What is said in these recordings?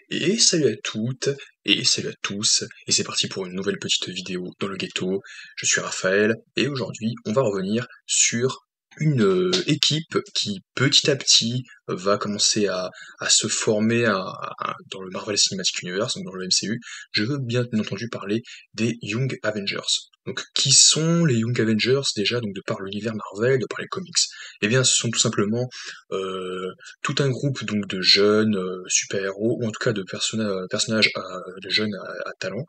Et salut à toutes, et salut à tous, et c'est parti pour une nouvelle petite vidéo dans le ghetto. Je suis Raphaël, et aujourd'hui on va revenir sur une équipe qui petit à petit va commencer à se former dans le Marvel Cinematic Universe, donc dans le MCU. Je veux bien entendu parler des Young Avengers. Donc qui sont les Young Avengers déjà, donc de par l'univers Marvel, de par les comics? Eh bien ce sont tout simplement euh, tout un groupe donc de jeunes super-héros, ou en tout cas de personnages de jeunes à talent,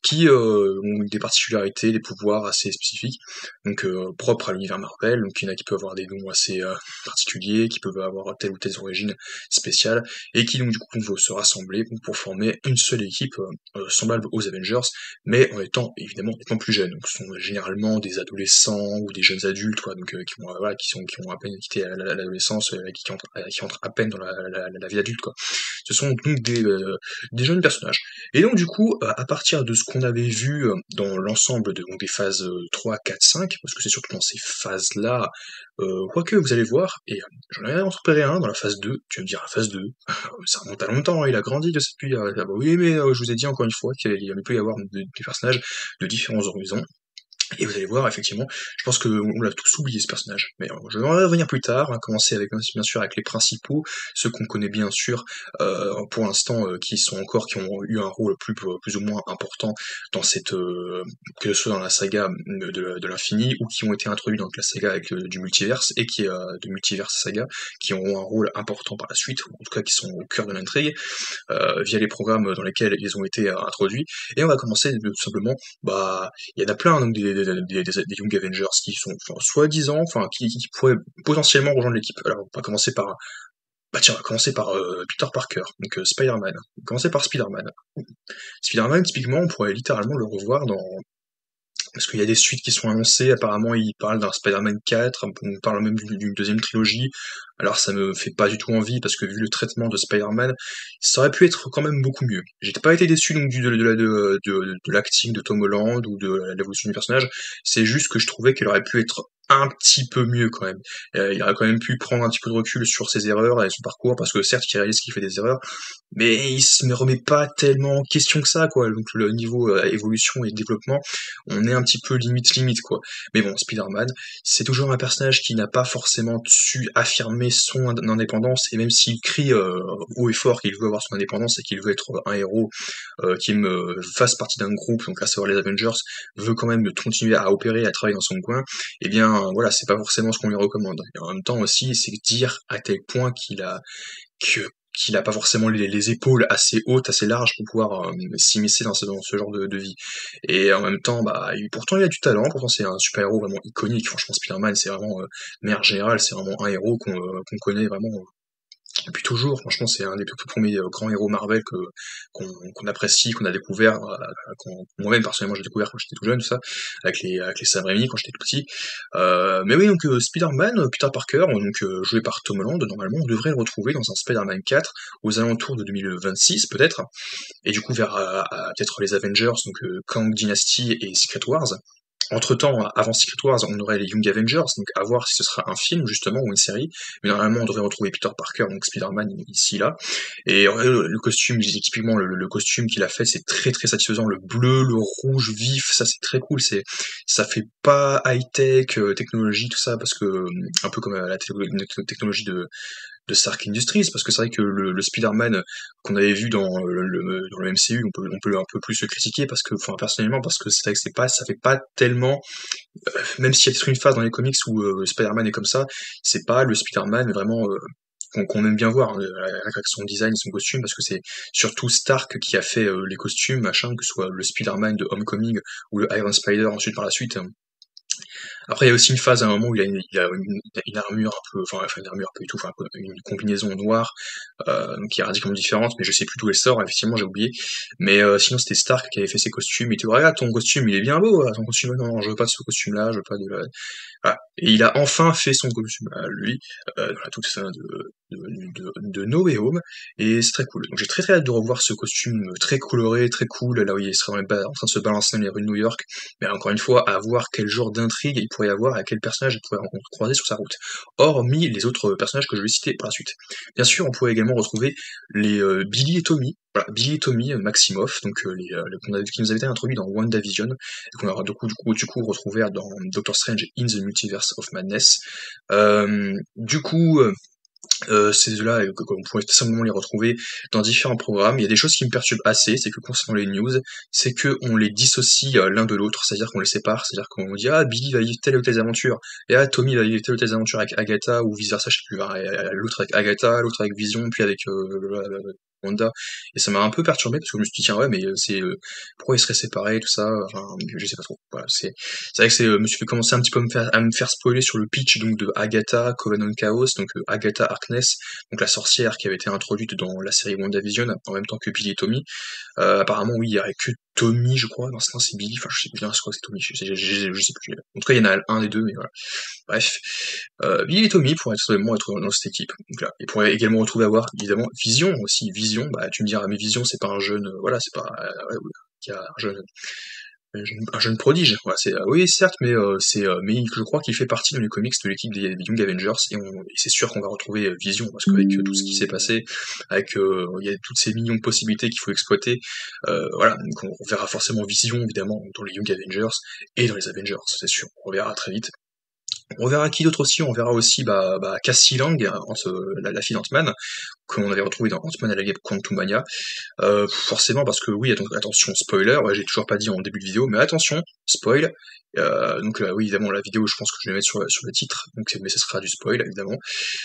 qui ont des particularités, des pouvoirs assez spécifiques, donc propres à l'univers Marvel. Donc il y en a qui peuvent avoir des noms assez particuliers, qui peuvent avoir telle ou telle origine spéciale, et qui donc du coup vont se rassembler pour former une seule équipe semblable aux Avengers, mais en étant évidemment nettement plus jeunes. Donc ce sont généralement des adolescents ou des jeunes adultes, quoi, donc voilà, qui ont à peine quitté l'adolescence, qui entrent à peine dans la vie adulte, quoi. Ce sont donc des jeunes personnages. Et donc du coup, à partir de ce qu'on avait vu dans l'ensemble donc, des phases 3, 4, 5, parce que c'est surtout dans ces phases-là, quoique vous allez voir, et j'en ai repéré un dans la phase 2, tu vas me dire la phase 2, ça remonte à longtemps, hein, il a grandi depuis, bah oui, mais je vous ai dit encore une fois qu'il peut y avoir des personnages de différents horizons. Et vous allez voir, effectivement, je pense qu'on l'a tous oublié ce personnage. Mais je vais en revenir plus tard, on va commencer avec, bien sûr avec les principaux, ceux qu'on connaît bien sûr, pour l'instant, qui ont eu un rôle plus ou moins important dans cette, que ce soit dans la saga de l'infini, ou qui ont été introduits dans la saga avec du multiverse, et qui est de multiverse saga, qui auront un rôle important par la suite, ou en tout cas qui sont au cœur de l'intrigue, via les programmes dans lesquels ils ont été introduits. Et on va commencer tout simplement, bah, il y en a plein, donc des Young Avengers qui sont soi-disant, qui pourraient potentiellement rejoindre l'équipe. Alors, on va commencer par, bah tiens, on va commencer par Peter Parker, donc Spider-Man. On va commencer par Spider-Man. Spider-Man, typiquement, on pourrait littéralement le revoir dans... Parce qu'il y a des suites qui sont annoncées, apparemment il parle d'un Spider-Man 4, on parle même d'une deuxième trilogie. Alors ça me fait pas du tout envie, parce que vu le traitement de Spider-Man, ça aurait pu être quand même beaucoup mieux. J'ai pas été déçu donc de l'acting de Tom Holland ou de l'évolution du personnage, c'est juste que je trouvais qu'elle aurait pu être un petit peu mieux quand même. Il aurait quand même pu prendre un petit peu de recul sur ses erreurs et son parcours, parce que certes il réalise qu'il fait des erreurs, mais il se ne remet pas tellement en question que ça, quoi. Donc le niveau évolution et développement, on est un petit peu limite, quoi. Mais bon, Spider-Man, c'est toujours un personnage qui n'a pas forcément su affirmer son indépendance, et même s'il crie haut et fort qu'il veut avoir son indépendance et qu'il veut être un héros qui me fasse partie d'un groupe, donc à savoir les Avengers, veut quand même continuer à opérer, à travailler dans son coin, eh bien voilà, c'est pas forcément ce qu'on lui recommande. Et en même temps aussi, c'est dire à tel point que qu'il a pas forcément les épaules assez hautes, assez larges pour pouvoir s'immiscer dans ce genre de vie. Et en même temps, bah, pourtant il a du talent, pourtant c'est un super-héros vraiment iconique. Franchement, Spider-Man, c'est vraiment, manière générale, c'est vraiment un héros qu'on connaît vraiment depuis toujours. Franchement, c'est un des tout premiers grands héros Marvel qu'on apprécie, qu'on a découvert, moi-même personnellement j'ai découvert quand j'étais tout jeune, tout ça, avec les Sam Raimi quand j'étais tout petit. Mais oui, donc Spider-Man, Peter Parker, donc joué par Tom Holland, normalement on devrait le retrouver dans un Spider-Man 4 aux alentours de 2026 peut-être, et du coup vers peut-être les Avengers, donc Kang Dynasty et Secret Wars. Entre-temps, avant Secret Wars, on aurait les Young Avengers, donc à voir si ce sera un film justement ou une série. Mais normalement, on devrait retrouver Peter Parker, donc Spider-Man ici là. Et le costume, typiquement le costume qu'il a fait, c'est très très satisfaisant. Le bleu, le rouge vif, ça c'est très cool. Ça fait pas high-tech, technologie, tout ça, parce que un peu comme la technologie de Stark Industries, parce que c'est vrai que le Spider-Man qu'on avait vu dans le MCU, on peut un peu plus le critiquer, parce que, enfin, personnellement, parce que c'est vrai que ça fait pas tellement, même s'il y a peut-être une phase dans les comics où Spider-Man est comme ça, c'est pas le Spider-Man vraiment qu'on aime bien voir, hein, avec son design et son costume, parce que c'est surtout Stark qui a fait les costumes, machin, que ce soit le Spider-Man de Homecoming ou le Iron Spider ensuite par la suite. Après, il y a aussi une phase à un moment où il a une armure un peu, enfin une armure pas du tout, enfin une combinaison noire, qui est radicalement différente, mais je sais plus d'où elle sort, effectivement, j'ai oublié. Mais sinon, c'était Stark qui avait fait ses costumes, et tu vois, regarde, ton costume, il est bien beau, ton costume, non, non, je veux pas de ce costume-là, je veux pas de... Voilà. Et il a enfin fait son costume à lui, dans la toute fin de No Way Home, et c'est très cool. Donc j'ai très très hâte de revoir ce costume très coloré, très cool, là où il serait en train de se balancer dans les rues de New York, mais encore une fois, à voir quel genre d'intrigue il pourrait y avoir, à quel personnage il pourrait croiser sur sa route. Hormis les autres personnages que je vais citer par la suite. Bien sûr, on pourrait également retrouver les Billy et Tommy, voilà, Billy et Tommy Maximoff, donc qui nous avait été introduits dans WandaVision, et qu'on aura du coup retrouvé dans Doctor Strange in the Multiverse of Madness. Du coup, ces œufs-là, on pourrait simplement les retrouver dans différents programmes. Il y a des choses qui me perturbent assez, c'est que concernant les news, c'est que on les dissocie l'un de l'autre, c'est-à-dire qu'on les sépare, c'est-à-dire qu'on dit ah Billy va vivre telle ou telle aventure, et ah Tommy va vivre telle ou telle aventure avec Agatha ou vice versa, je sais plus, hein, l'autre avec Agatha, l'autre avec Vision, puis avec Wanda, et ça m'a un peu perturbé parce que je me suis dit tiens ouais mais pourquoi ils seraient séparés tout ça, enfin je sais pas trop. Voilà, c'est vrai que je me suis fait commencer un petit peu à me faire spoiler sur le pitch donc de Agatha, Coven of Chaos, donc Agatha Harkness, donc la sorcière qui avait été introduite dans la série WandaVision en même temps que Billy et Tommy. Apparemment oui, il y aurait que Tommy, je crois, non c'est Billy, enfin je sais plus bien, je crois que c'est Tommy, je sais plus. En tout cas, il y en a un des deux, mais voilà. Bref, Billy et Tommy pourraient totalement être dans cette équipe. Donc là, ils pourraient également retrouver avoir évidemment Vision aussi. Vision, bah tu me diras, mais Vision c'est pas un jeune, voilà, c'est pas qui a un jeune prodige. Voilà, oui certes, mais mais je crois qu'il fait partie dans les comics de l'équipe des Young Avengers et c'est sûr qu'on va retrouver Vision parce qu'avec tout ce qui s'est passé, avec il y a toutes ces millions de possibilités qu'il faut exploiter, voilà, donc on verra forcément Vision évidemment dans les Young Avengers et dans les Avengers, c'est sûr. On verra très vite. On verra qui d'autre aussi, on verra aussi Cassie Lang, la fille d'Ant-Man, qu'on avait retrouvée dans Ant-Man et la guêpe Quantumania. Forcément parce que oui, attention, spoiler, ouais, j'ai toujours pas dit en début de vidéo, mais attention, spoil. Donc oui, évidemment, la vidéo, je pense que je vais mettre sur le titre, mais ce sera du spoil, évidemment.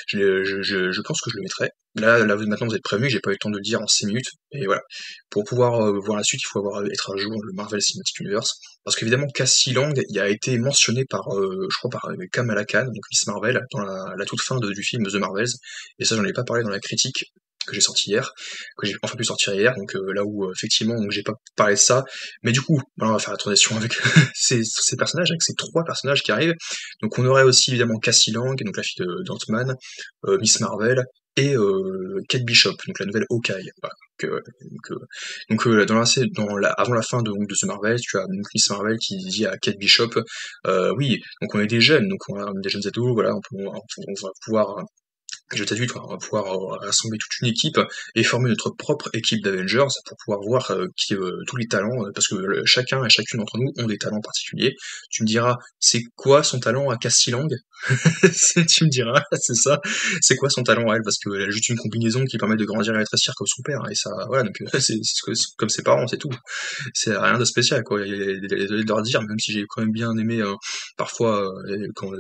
Je pense que je le mettrai. Là, maintenant, vous êtes prévenus, j'ai pas eu le temps de le dire en 6 minutes, et voilà. Pour pouvoir voir la suite, il faut être à jour dans le Marvel Cinematic Universe, parce qu'évidemment, Cassie Lang, il a été mentionné je crois, par Kamala Khan, donc Miss Marvel, dans la toute fin du film The Marvels, et ça, j'en ai pas parlé dans la critique que j'ai sorti hier, que j'ai enfin pu sortir hier, donc là où effectivement donc j'ai pas parlé de ça, mais du coup, voilà, on va faire la transition avec ces personnages, avec ces 3 personnages qui arrivent. Donc on aurait aussi évidemment Cassie Lang, donc la fille d'Ant-Man, Miss Marvel, et Kate Bishop, donc la nouvelle Hawkeye. Voilà. Avant la fin de ce Marvel, tu as donc Miss Marvel qui dit à Kate Bishop, oui, donc on est des jeunes, donc on est des jeunes ados, voilà, on va pouvoir je t'adulte, on va pouvoir rassembler toute une équipe et former notre propre équipe d'Avengers pour pouvoir voir tous les talents, parce que chacun et chacune d'entre nous ont des talents particuliers. Tu me diras, c'est quoi son talent à Cassie Lang? Tu me diras, c'est ça, c'est quoi son talent à elle? Parce qu'elle a juste une combinaison qui permet de grandir et rétrécir comme son père, et ça, voilà, donc comme ses parents, c'est tout. C'est rien de spécial, quoi. Désolé de leur dire, même si j'ai quand même bien aimé parfois les combos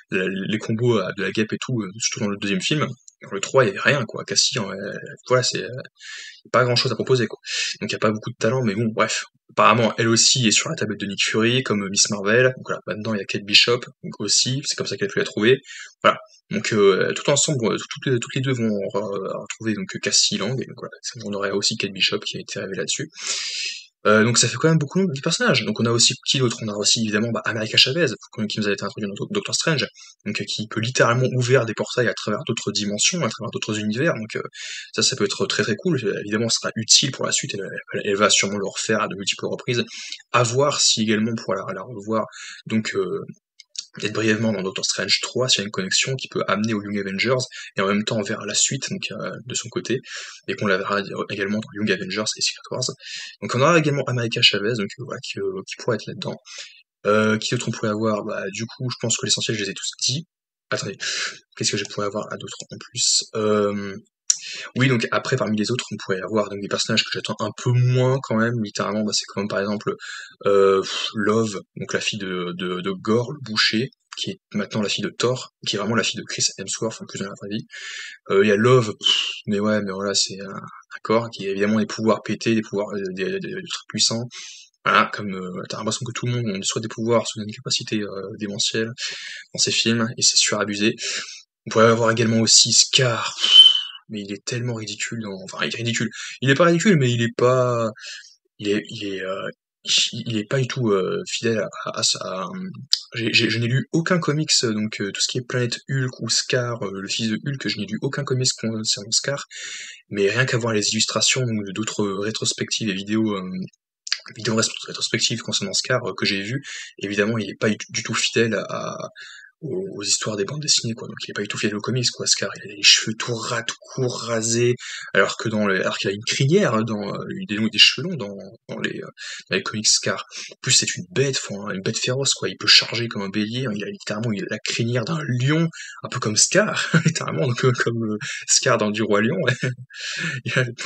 de la guêpe et tout, surtout dans le deuxième film. Dans le 3, il y avait rien, quoi. Cassie, voilà, c'est pas grand chose à proposer, quoi. Donc il y a pas beaucoup de talent, mais bon, bref. Apparemment, elle aussi est sur la tablette de Nick Fury, comme Miss Marvel. Donc voilà, maintenant il y a Kate Bishop, donc aussi, c'est comme ça qu'elle a pu la trouver. Voilà. Donc tout ensemble, toutes les deux vont retrouver donc Cassie Lang, et donc voilà, on aurait aussi Kate Bishop qui a été révélée là-dessus. Donc ça fait quand même beaucoup de personnages. Donc on a aussi qui d'autre? On a aussi évidemment America Chavez, qui nous a été introduit dans Doctor Strange, donc qui peut littéralement ouvrir des portails à travers d'autres dimensions, à travers d'autres univers. Donc ça peut être très très cool. Évidemment, ça sera utile pour la suite. Elle va sûrement le refaire à de multiples reprises. À voir si également on pourra la revoir. Donc peut-être brièvement dans Doctor Strange 3, s'il y a une connexion qui peut amener aux Young Avengers, et en même temps vers la suite, donc de son côté, et qu'on la verra également dans Young Avengers et Secret Wars. Donc on aura également America Chavez, donc voilà, qui pourrait être là-dedans. Qui d'autre on pourrait avoir? Du coup, je pense que l'essentiel, je les ai tous dit. Attendez, qu'est-ce que je pourrais avoir à d'autres en plus? Oui, donc après, parmi les autres, on pourrait avoir donc des personnages que j'attends un peu moins quand même, littéralement, c'est comme par exemple Love, donc la fille de Gore, le boucher, qui est maintenant la fille de Thor, qui est vraiment la fille de Chris Hemsworth, en plus dans la vraie vie. Il y a Love, mais ouais, mais voilà, c'est un corps qui a évidemment des pouvoirs pétés, des pouvoirs des trucs puissants. Voilà, comme t'as l'impression que tout le monde a soit des pouvoirs, soit une capacité démentielle dans ces films, et c'est surabusé. On pourrait avoir également aussi Scar, mais il est tellement ridicule enfin, il est ridicule. Il est pas ridicule, mais il est pas... Il est, il est, il est pas du tout fidèle à ça. Je n'ai lu aucun comics, donc tout ce qui est Planète Hulk ou Scar, le fils de Hulk, je n'ai lu aucun comics concernant Scar, mais rien qu'à voir les illustrations d'autres rétrospectives et vidéos rétrospectives concernant Scar que j'ai vues, évidemment il est pas du tout fidèle aux histoires des bandes dessinées, quoi. Donc il est pas du tout fidèle aux comics, quoi, Scar. Il a les cheveux tout courts, rasés, alors qu'il a une crinière hein, des cheveux longs dans les comics Scar. En plus c'est une bête, une bête féroce, quoi. Il peut charger comme un bélier. Hein. Il a la crinière d'un lion, un peu comme Scar, littéralement, donc, comme Scar dans Du Roi Lion.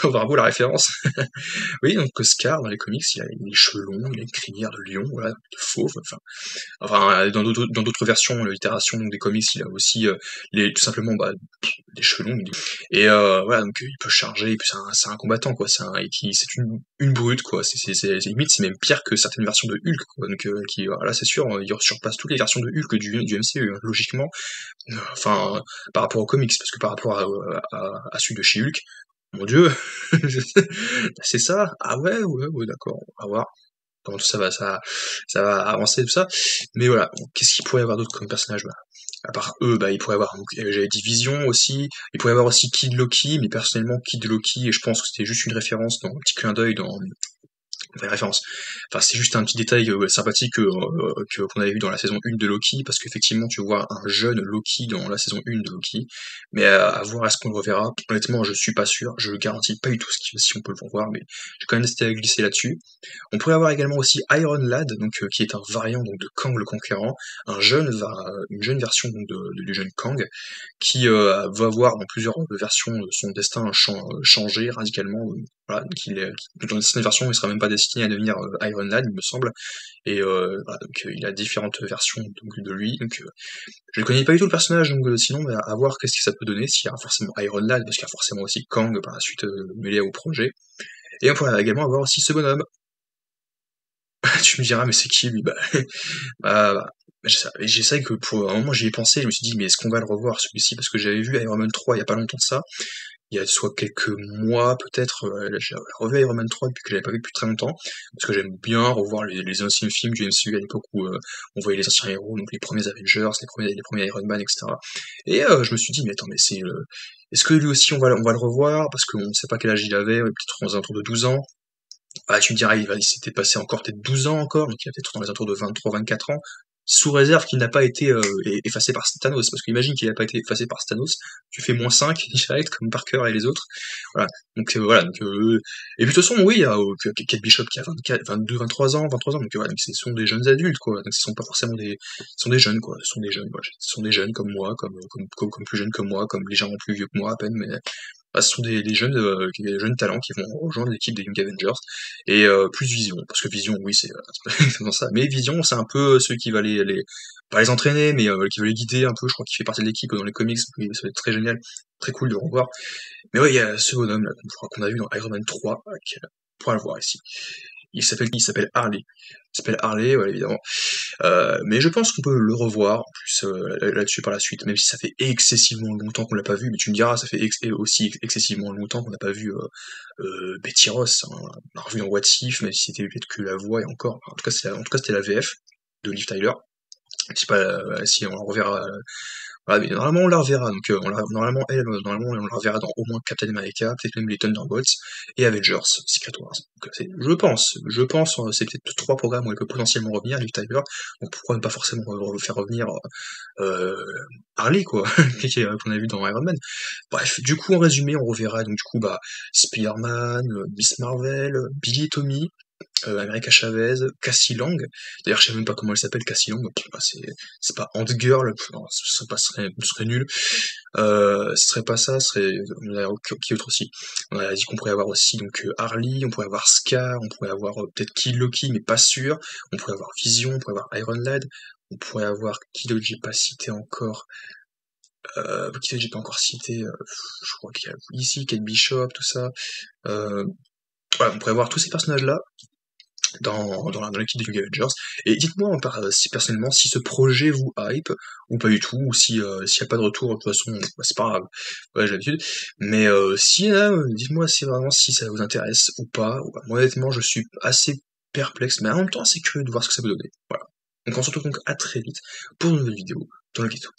Bravo la référence. Oui, donc Scar dans les comics, il a les cheveux longs, il a une crinière de lion, voilà, de fauve, dans d'autres versions, l'itération donc, des comics, il a aussi tout simplement des cheveux longs. Voilà, donc il peut charger, et puis c'est un combattant, quoi. C'est une brute, quoi. Limite, c'est même pire que certaines versions de Hulk, quoi. Donc, voilà, c'est sûr, il surpasse toutes les versions de Hulk du MCU, hein, logiquement. Enfin, par rapport aux comics, parce que par rapport à celui de chez Hulk, mon dieu, c'est ça? Ah ouais, d'accord, on va voir comment tout ça va avancer, tout ça. Mais voilà, qu'est-ce qu'il pourrait y avoir d'autre comme personnage? À part eux, il pourrait y avoir, donc, j'avais dit Vision aussi, il pourrait y avoir aussi Kid Loki, mais personnellement, Kid Loki, et je pense que c'était juste une référence, un petit clin d'œil enfin, une référence. Enfin, c'est juste un petit détail sympathique qu'on avait vu dans la saison 1 de Loki, parce qu'effectivement, tu vois un jeune Loki dans la saison 1 de Loki, mais à voir est-ce qu'on le reverra. Honnêtement, je suis pas sûr, je garantis pas du tout si on peut le revoir, mais j'ai quand même décidé à glisser là-dessus. On pourrait avoir également aussi Iron Lad, donc qui est un variant donc de Kang le Conquérant, une jeune version donc, du jeune Kang, qui va voir dans plusieurs versions son destin changer radicalement. Voilà, dans cette version, il sera même pas destiné à devenir Iron Lad, il me semble. Et voilà, donc il a différentes versions donc, de lui. Donc je ne connais pas du tout le personnage, donc sinon à voir qu'est-ce que ça peut donner, s'il y a forcément Iron Lad, parce qu'il y a forcément aussi Kang par la suite mêlé au projet. Et on pourrait également avoir aussi ce bonhomme. Tu me diras, mais c'est qui lui? Bah, j'essaie que pour un moment j'y ai pensé, je me suis dit, mais est-ce qu'on va le revoir celui-ci? Parce que j'avais vu Iron Man 3 il y a pas longtemps de ça, il y a soit quelques mois peut-être, j'ai revu Iron Man 3 depuis que je l'avais pas vu depuis très longtemps, parce que j'aime bien revoir les anciens films du MCU à l'époque où on voyait les anciens héros, donc les premiers Avengers, les premiers Iron Man, etc. Et je me suis dit, mais attends, mais est-ce que lui aussi on va le revoir? Parce qu'on ne sait pas quel âge il avait, peut-être aux alentours de 12 ans. Ah, tu me diras, il s'était passé encore peut-être 12 ans encore, donc il a peut-être dans les alentours de 23-24 ans, sous réserve qu'il n'a pas été effacé par Thanos, parce qu'imagine qu'il n'a pas été effacé par Thanos, tu fais -5 direct, comme Parker et les autres, voilà, et puis de toute façon, oui, il y a Kate Bishop qui a 24, 22, 23 ans, donc voilà, donc ce sont des jeunes adultes, quoi, donc ce sont pas forcément ce sont des jeunes, quoi, ce sont des jeunes, voilà, ce sont des jeunes comme moi, comme plus jeunes que moi, comme légèrement plus vieux que moi à peine, mais ce sont des jeunes talents qui vont rejoindre l'équipe des Young Avengers, et plus Vision, parce que Vision, oui, c'est exactement ça, mais Vision, c'est un peu celui qui va pas les entraîner, mais qui va les guider un peu, je crois qu'il fait partie de l'équipe dans les comics, donc ça va être très génial, très cool de le revoir. Mais ouais, il y a ce bonhomme là, qu'on a vu dans Iron Man 3, on pourra le voir ici. Il s'appelle Harley. Il s'appelle Harley, ouais, évidemment. Mais je pense qu'on peut le revoir, en plus, là-dessus par la suite, même si ça fait excessivement longtemps qu'on l'a pas vu, mais tu me diras, ça fait aussi excessivement longtemps qu'on n'a pas vu Betty Ross, hein. On l'a revu dans What If, même si c'était peut-être que la voix, et encore, en tout cas, c'était la VF de Liv Tyler. C'est pas, si on la reverra, voilà, mais normalement on la reverra, donc normalement on la reverra dans au moins Captain America, peut-être même les Thunderbolts, et Avengers, Secret Wars. Donc, je pense, c'est peut-être 3 programmes où elle peut potentiellement revenir, Liv Tyler, donc pourquoi ne pas forcément faire revenir Harley, quoi, qu'on a vu dans Iron Man. Bref, du coup, en résumé, on reverra donc du coup Spider-Man, Miss Marvel, Billy et Tommy, America Chavez, Cassie Lang. D'ailleurs, je sais même pas comment elle s'appelle, Cassie Lang. C'est pas Ant Girl, non, ce serait nul. Ce serait pas ça, qui autre aussi. On a dit qu'on pourrait avoir aussi donc Harley, on pourrait avoir Scar, on pourrait avoir peut-être Kid Loki, mais pas sûr. On pourrait avoir Vision, on pourrait avoir Iron Lad, on pourrait avoir qui d'autre j'ai pas cité encore. Qui d'autre j'ai pas encore cité. Je crois qu'il y a ici Kate Bishop, tout ça. Voilà, on pourrait avoir tous ces personnages-là dans l'équipe des Young Avengers. Et dites-moi si personnellement si ce projet vous hype ou pas du tout, ou si s'il n'y a pas de retour, de toute façon, c'est pas grave, ouais, j'ai l'habitude. Mais si dites-moi si vraiment si ça vous intéresse ou pas. Moi honnêtement je suis assez perplexe, mais en même temps assez curieux de voir ce que ça peut donner. Voilà. Donc on se retrouve donc à très vite pour une nouvelle vidéo dans le ghetto.